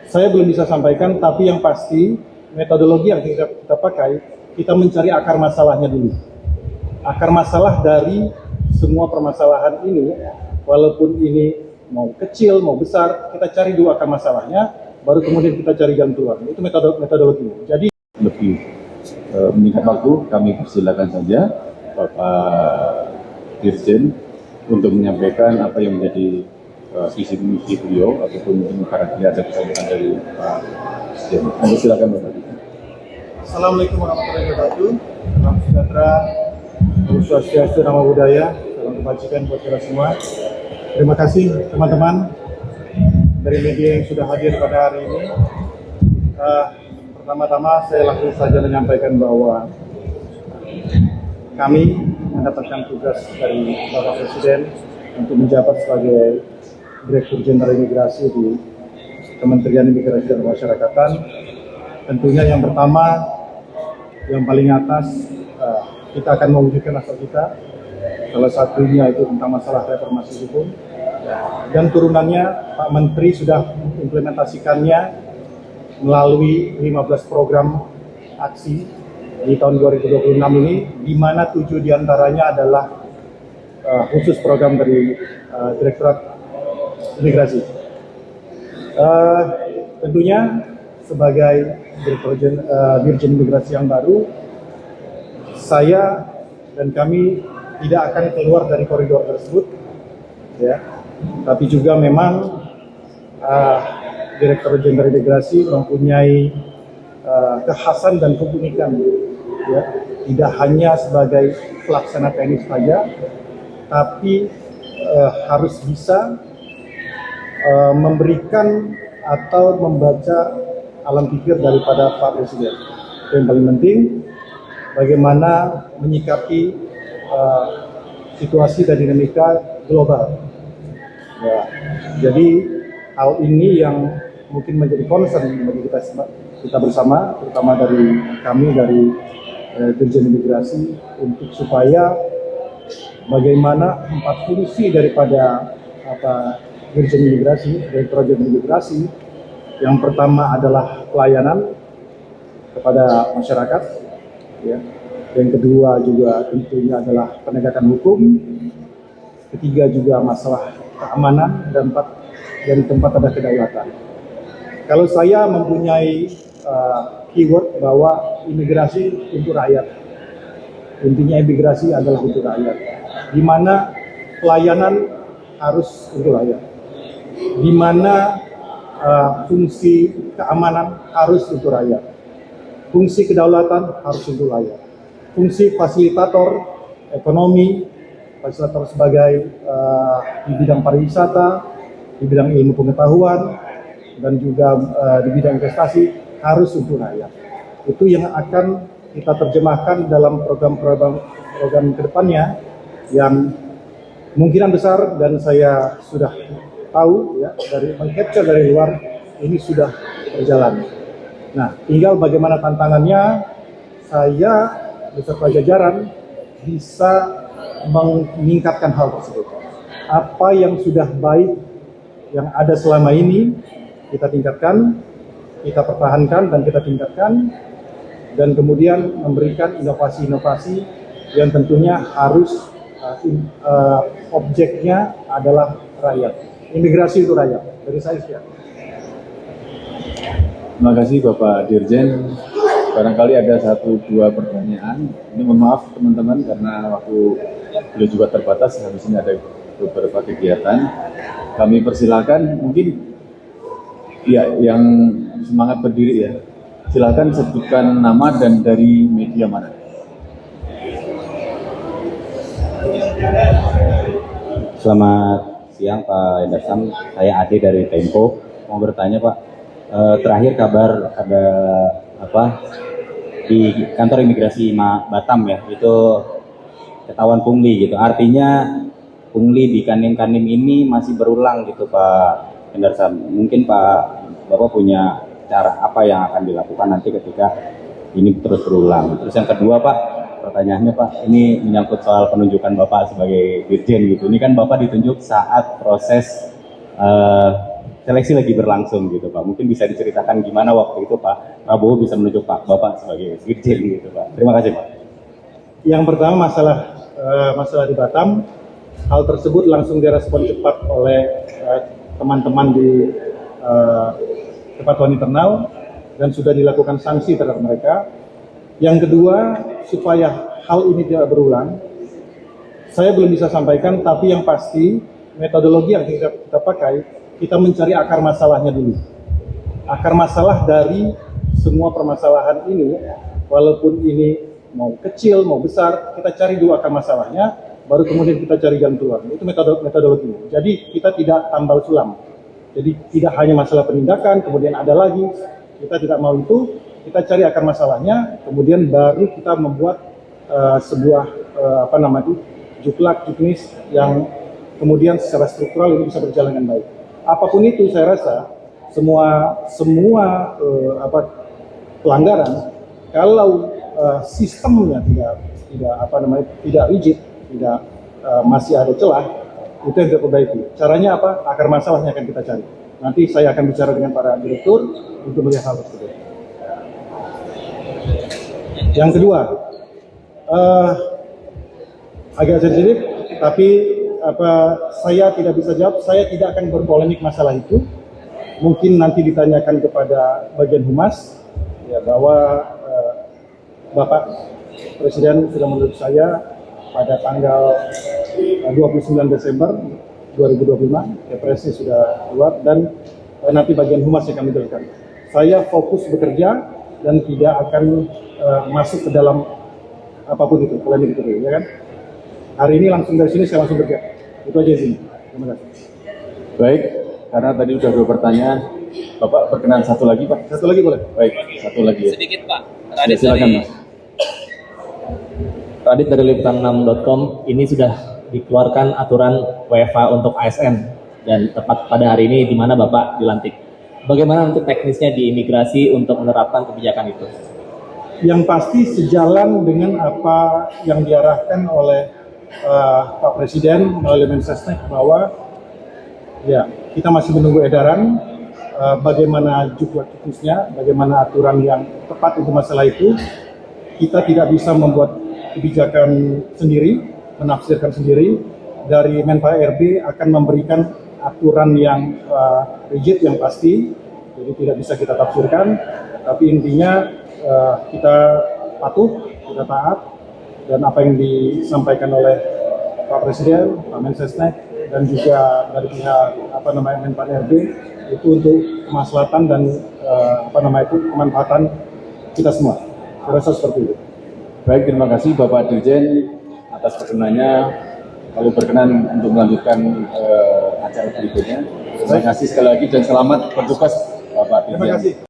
saya belum bisa sampaikan, tapi yang pasti metodologi yang kita pakai, kita mencari akar masalahnya dulu. Akar masalah dari semua permasalahan ini, walaupun ini mau kecil, mau besar, kita cari dulu akar masalahnya, baru kemudian kita cari jalan keluar. Itu metodologinya. Jadi lebih meningkat waktu, kami persilakan saja Bapak Dirjen untuk menyampaikan apa yang menjadi visi misi beliau ataupun mungkin barangkali ada pertanyaan dari Pak Dirjen. Kami silakan Bapak Dirjen. Assalamualaikum warahmatullahi wabarakatuh. Salam sejahtera, Om Swastiastu, Namo Buddhaya, salam kebajikan buat kita semua. Terima kasih teman-teman dari media yang sudah hadir pada hari ini. Pertama-tama saya langsung saja menyampaikan bahwa kami mendapatkan tugas dari Bapak Presiden untuk menjabat sebagai Direktur Jenderal Imigrasi di Kementerian Imigrasi dan Pemasyarakatan. Tentunya yang pertama, yang paling atas, kita akan mewujudkan asal kita. Salah satunya itu tentang masalah reformasi hukum. Dan turunannya, Pak Menteri sudah mengimplementasikannya melalui 15 program aksi di tahun 2026 ini, di mana 7 diantaranya adalah khusus program dari Direktorat Imigrasi. Tentunya sebagai Dirjen Imigrasi yang baru, saya dan kami tidak akan keluar dari koridor tersebut, ya. Tapi juga memang Direktur Jenderal Imigrasi mempunyai kekhasan dan keunikan, ya. Tidak hanya sebagai pelaksana teknis saja, tapi harus bisa memberikan atau membaca alam pikir daripada Pak Presiden. Yang paling penting, bagaimana menyikapi situasi dan dinamika global. Ya, jadi hal ini yang mungkin menjadi concern bagi kita bersama, terutama dari kami dari Dirjen Imigrasi, untuk supaya bagaimana 4 fungsi daripada Dirjen Imigrasi, Direktur Jenderal Imigrasi. Yang pertama adalah pelayanan kepada masyarakat, ya. Yang kedua juga tentunya adalah penegakan hukum. Ketiga juga masalah keamanan, dan keempat ada kedaulatan. Kalau saya mempunyai keyword bahwa imigrasi untuk rakyat, intinya imigrasi adalah untuk rakyat, di mana pelayanan harus untuk rakyat, di mana fungsi keamanan harus untuk rakyat, fungsi kedaulatan harus untuk rakyat, fungsi fasilitator ekonomi, fasilitator sebagai di bidang pariwisata, di bidang ilmu pengetahuan, dan juga di bidang investasi harus untuk rakyat. Itu yang akan kita terjemahkan dalam program kedepannya yang kemungkinan besar, dan saya sudah tahu, ya, dari mengcapture dari luar ini sudah berjalan. Nah, tinggal bagaimana tantangannya, saya beserta jajaran bisa meningkatkan hal tersebut. Apa yang sudah baik yang ada selama ini kita tingkatkan, kita pertahankan dan kita tingkatkan, dan kemudian memberikan inovasi-inovasi yang tentunya harus objeknya adalah rakyat. Imigrasi itu rakyat. Dari saya sekian. Terima kasih Bapak Dirjen. Barangkali ada 1-2 pertanyaan. Ini mohon maaf teman-teman karena waktu beliau juga terbatas. Habis ini ada beberapa kegiatan. Kami persilakan, mungkin ya yang semangat berdiri ya. Silakan sebutkan nama dan dari media mana. Selamat siang Pak Endarsam, saya Ade dari Tempo. Mau bertanya Pak, terakhir kabar ada di kantor imigrasi Batam ya, itu ketahuan pungli gitu. Artinya pungli di Kanim-Kanim ini masih berulang gitu Pak Endarsam. Mungkin Bapak punya cara apa yang akan dilakukan nanti ketika ini terus berulang. Terus yang kedua Pak, pertanyaannya Pak, ini menyangkut soal penunjukan Bapak sebagai Dirjen gitu. Ini kan Bapak ditunjuk saat proses seleksi lagi berlangsung gitu Pak. Mungkin bisa diceritakan gimana waktu itu Pak Prabowo bisa menunjuk Bapak sebagai Dirjen gitu Pak. Terima kasih Pak. Yang pertama masalah di Batam, hal tersebut langsung direspon cepat oleh teman-teman di Kepatuhan Internal dan sudah dilakukan sanksi terhadap mereka. Yang kedua, supaya hal ini tidak berulang, saya belum bisa sampaikan, tapi yang pasti metodologi yang kita pakai, kita mencari akar masalahnya dulu. Akar masalah dari semua permasalahan ini, walaupun ini mau kecil, mau besar, kita cari dulu akar masalahnya, baru kemudian kita cari jalan keluar. Itu metodologi. Jadi kita tidak tambal sulam. Jadi tidak hanya masalah penindakan, kemudian ada lagi, kita tidak mau itu, kita cari akar masalahnya, kemudian baru kita membuat sebuah juknis yang kemudian secara struktural ini bisa berjalan dengan baik. Apapun itu, saya rasa semua pelanggaran, kalau sistemnya tidak rigid, tidak masih ada celah, itu yang kita perbaiki. Caranya apa? Akar masalahnya akan kita cari. Nanti saya akan bicara dengan para direktur untuk melihat hal tersebut. Yang kedua, agak sensitif, tapi saya tidak bisa jawab. Saya tidak akan berpolemik masalah itu. Mungkin nanti ditanyakan kepada bagian humas, ya, bahwa Bapak Presiden sudah menunjuk saya pada tanggal 29 Desember 2025, Kepresnya sudah keluar, dan nanti bagian humas yang kami jelaskan. Saya fokus bekerja dan tidak akan masuk ke dalam apapun itu, polemik itu, ya kan? Hari ini langsung dari sini saya langsung kerja. Itu aja sini. Terima kasih. Baik, karena tadi sudah 2 pertanyaan, Bapak berkenan satu lagi Pak? Satu lagi boleh? Baik, satu lagi ya. Sedikit Pak. Ya, silakan Mas. Radit dari Liputan6.com, ini sudah dikeluarkan aturan WFA untuk ASN dan tepat pada hari ini di mana Bapak dilantik. Bagaimana untuk teknisnya di imigrasi untuk menerapkan kebijakan itu? Yang pasti sejalan dengan apa yang diarahkan oleh Pak Presiden melalui Mensesnek, bahwa ya kita masih menunggu edaran bagaimana juknisnya, bagaimana aturan yang tepat untuk masalah itu. Kita tidak bisa membuat kebijakan sendiri, menafsirkan sendiri. Dari Menpa RB akan memberikan aturan yang rigid, yang pasti, jadi tidak bisa kita tafsirkan, tapi intinya kita patuh, kita taat, dan apa yang disampaikan oleh Pak Presiden, Pak Mensesnek, dan juga dari pihak Menpa RB itu untuk kemaslahatan dan kemanfaatan kita semua. Saya rasa seperti itu. Baik, terima kasih Bapak Dirjen atas perkenannya. Kalau berkenan untuk melanjutkan acara berikutnya. Terima kasih sekali lagi dan selamat bertugas Bapak Dirjen. Terima kasih.